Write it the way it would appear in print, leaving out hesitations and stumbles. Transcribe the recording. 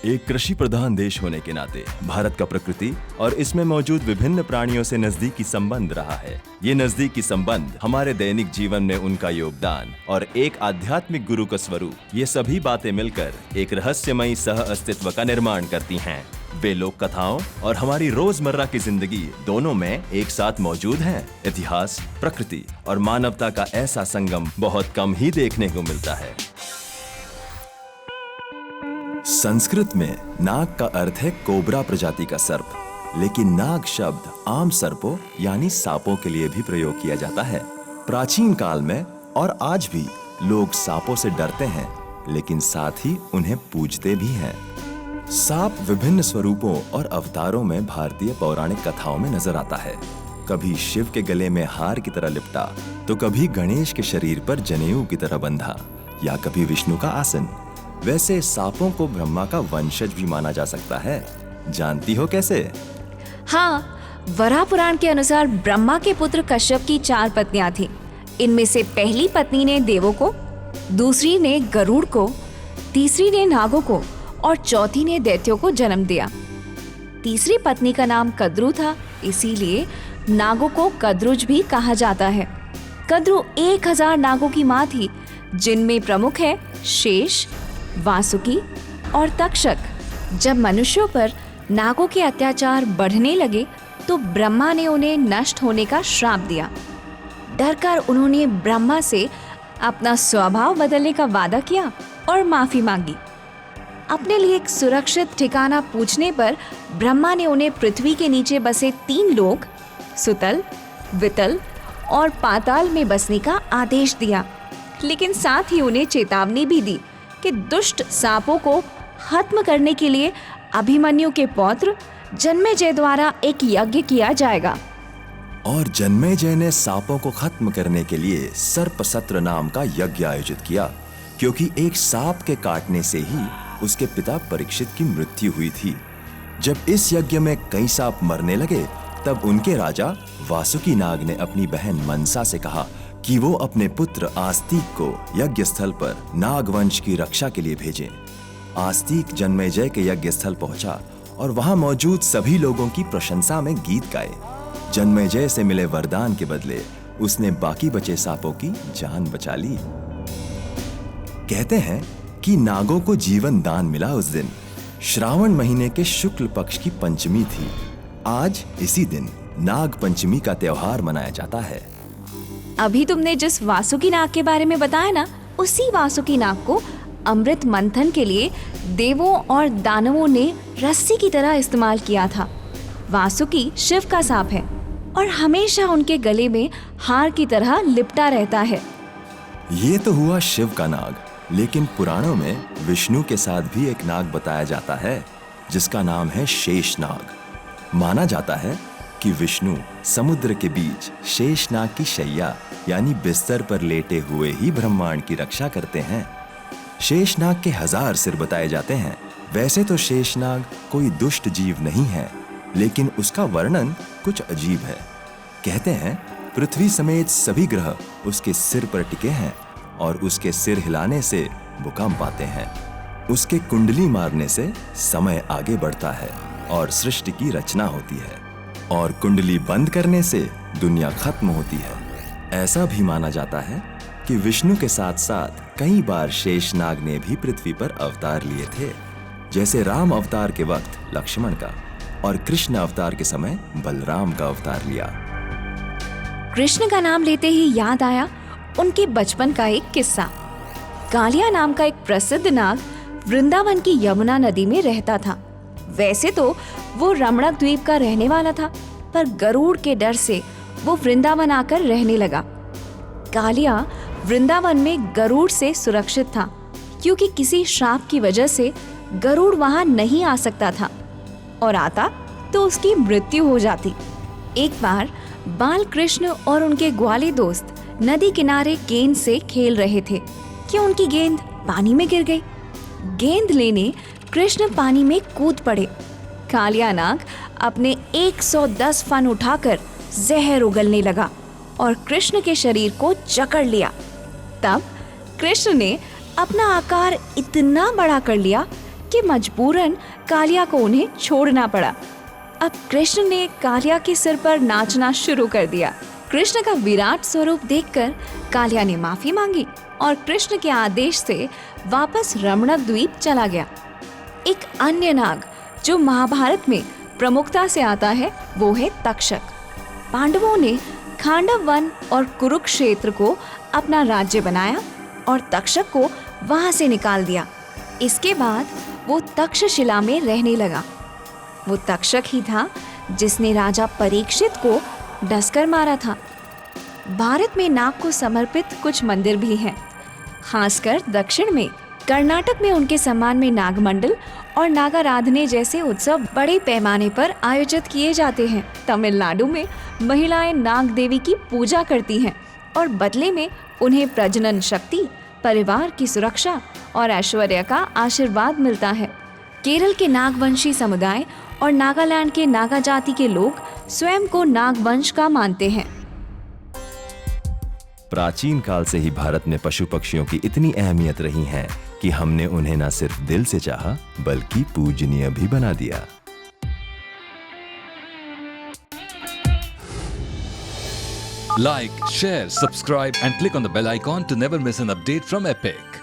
एक कृषि प्रधान देश होने के नाते भारत का प्रकृति और इसमें मौजूद विभिन्न प्राणियों से नजदीकी संबंध रहा है। ये नजदीकी संबंध हमारे दैनिक जीवन में उनका योगदान और एक आध्यात्मिक गुरु का स्वरूप, ये सभी बातें मिलकर एक रहस्यमयी सह अस्तित्व का निर्माण करती हैं। वे लोक कथाओं और हमारी रोजमर्रा की जिंदगी दोनों में एक साथ मौजूद हैं। इतिहास, प्रकृति और मानवता का ऐसा संगम बहुत कम ही देखने को मिलता है। संस्कृत में नाग का अर्थ है कोबरा प्रजाति का सर्प, लेकिन नाग शब्द आम सर्पों यानी सांपों के लिए भी प्रयोग किया जाता है। प्राचीन काल में और आज भी लोग सांपों से डरते हैं, लेकिन साथ ही उन्हें पूजते भी हैं। सांप विभिन्न स्वरूपों और अवतारों में भारतीय पौराणिक कथाओं में नजर आता है। कभी शिव के गले में हार की तरह लिपटा, तो कभी गणेश के शरीर पर जनेऊ की तरह बंधा, या कभी विष्णु का आसन। वैसे सांपों को ब्रह्मा का वंशज भी माना जा सकता है। जानती हो कैसे? हाँ, वराह पुराण के अनुसार ब्रह्मा के पुत्र कश्यप की 4 पत्नियां थीं। इनमें से पहली पत्नी ने देवों को, दूसरी ने गरुड़ को, तीसरी ने नागों को और चौथी ने दैत्यों को जन्म दिया। तीसरी पत्नी का नाम कद्रु था, इसीलिए नागों को कद्रुज भी कहा जाता है। कद्रु 1000 नागों की माँ थी, जिनमें प्रमुख है शेष, वासुकी और तक्षक। जब मनुष्यों पर नागों के अत्याचार बढ़ने लगे तो ब्रह्मा ने उन्हें नष्ट होने का श्राप दिया। डरकर उन्होंने ब्रह्मा से अपना स्वभाव बदलने का वादा किया और माफी मांगी। अपने लिए एक सुरक्षित ठिकाना पूछने पर ब्रह्मा ने उन्हें पृथ्वी के नीचे बसे 3 लोक, सुतल, वितल और पाताल में बसने का आदेश दिया, लेकिन साथ ही उन्हें चेतावनी भी दी कि दुष्ट सांपों को खत्म करने के लिए अभिमन्यु के पौत्र जन्मेजय द्वारा एक यज्ञ किया जाएगा। और जन्मेजय ने सांपों को खत्म करने के लिए सर्प सत्र नाम का यज्ञ आयोजित किया, क्योंकि एक सांप के काटने से ही उसके पिता परीक्षित की मृत्यु हुई थी। जब इस यज्ञ में कई सांप मरने लगे, तब उनके राजा वासुकी नाग ने अपनी बहन मनसा से कहा कि वो अपने पुत्र आस्तिक को यज्ञ स्थल पर नागवंश की रक्षा के लिए भेजें। आस्तिक जन्मेजय के यज्ञ स्थल पहुंचा और वहां मौजूद सभी लोगों की प्रशंसा में गीत गाए। जन्मेजय से मिले वरदान के बदले उसने बाकी बचे सांपों की जान बचा ली। कहते हैं कि नागों को जीवन दान मिला उस दिन। श्रावण महीने के शुक्ल पक्ष की पंचमी थी। आज इसी दिन नाग पंचमी का त्योहार मनाया जाता है। अभी तुमने जिस वासुकी नाग के बारे में बताया ना, उसी वासुकी नाग को अमृत मंथन के लिए देवों और दानवों ने रस्सी की तरह इस्तेमाल किया था। वासुकी शिव का सांप है और हमेशा उनके गले में हार की तरह लिपटा रहता है। ये तो हुआ शिव का नाग, लेकिन पुराणों में विष्णु के साथ भी एक नाग बताया जाता है, जिसका नाम है शेषनाग। माना जाता है कि विष्णु समुद्र के बीच शेषनाग की शैया यानी बिस्तर पर लेटे हुए ही ब्रह्मांड की रक्षा करते हैं। शेषनाग के 1000 सिर बताए जाते हैं। वैसे तो शेषनाग कोई दुष्ट जीव नहीं है, लेकिन उसका वर्णन कुछ अजीब है। कहते हैं पृथ्वी समेत सभी ग्रह उसके सिर पर टिके हैं और उसके सिर हिलाने से भूकंप आते हैं। उसके कुंडली मारने से समय आगे बढ़ता है और सृष्टि की रचना होती है, और कुंडली बंद करने से दुनिया खत्म होती है। ऐसा भी माना जाता है कि विष्णु के साथ साथ कई बार शेषनाग ने भी पृथ्वी पर अवतार लिए थे, जैसे राम अवतार के वक्त लक्ष्मण का और कृष्ण अवतार के समय बलराम का अवतार लिया। कृष्ण का नाम लेते ही याद आया उनके बचपन का एक किस्सा। कालिया नाम का एक प्रसिद्ध नाग वृंदावन की यमुना नदी में रहता था। वैसे तो वो रमणक द्वीप का रहने वाला था, पर गरुड़ के डर से वो वृंदावन आकर रहने लगा। कालिया वृंदावन में गरुड़ से सुरक्षित था, क्योंकि किसी श्राप की वजह से गरुड़ वहां नहीं आ सकता था, और आता तो उसकी मृत्यु हो जाती। एक बार बाल कृष्ण और उनके ग्वाले दोस्त नदी किनारे गेंद से खेल रहे थे कि उनकी गेंद पानी में गिर गई। गेंद लेने कृष्ण पानी में कूद पड़े। कालिया नाग अपने 110 फन उठाकर जहर उगलने लगा और कृष्ण के शरीर को जकड़ लिया। तब कृष्ण ने अपना आकार इतना बड़ा कर लिया कि मजबूरन कालिया को उन्हें छोड़ना पड़ा। अब कृष्ण ने कालिया के सिर पर नाचना शुरू कर दिया। कृष्ण का विराट स्वरूप देखकर कालिया ने माफी मांगी और कृष्ण के आदेश से वापस रमणक द्वीप चला गया। एक अन्य नाग जो महाभारत में प्रमुखता से आता है वो है तक्षक। पांडवों ने खांडव वन और कुरुक्षेत्र को अपना राज्य बनाया और तक्षक को वहां से निकाल दिया। इसके बाद वो तक्षशिला में रहने लगा। वो तक्षक ही था जिसने राजा परीक्षित को डसकर मारा था। भारत में नाग को समर्पित कुछ मंदिर भी हैं। खासकर दक्षिण में कर्नाटक में उनके सम्मान में नागमंडल और नागाराधने जैसे उत्सव बड़े पैमाने पर आयोजित किए जाते हैं। तमिलनाडु में महिलाएं नाग देवी की पूजा करती हैं और बदले में उन्हें प्रजनन शक्ति, परिवार की सुरक्षा और ऐश्वर्य का आशीर्वाद मिलता है। केरल के नागवंशी समुदाय और नागालैंड के नागा जाति के लोग स्वयं को नागवंश का मानते हैं। प्राचीन काल से ही भारत में पशु पक्षियों की इतनी अहमियत रही है कि हमने उन्हें न सिर्फ दिल से चाहा बल्कि पूजनीय भी बना दिया। Like, share, subscribe and click on the bell icon to never miss an update from Epic.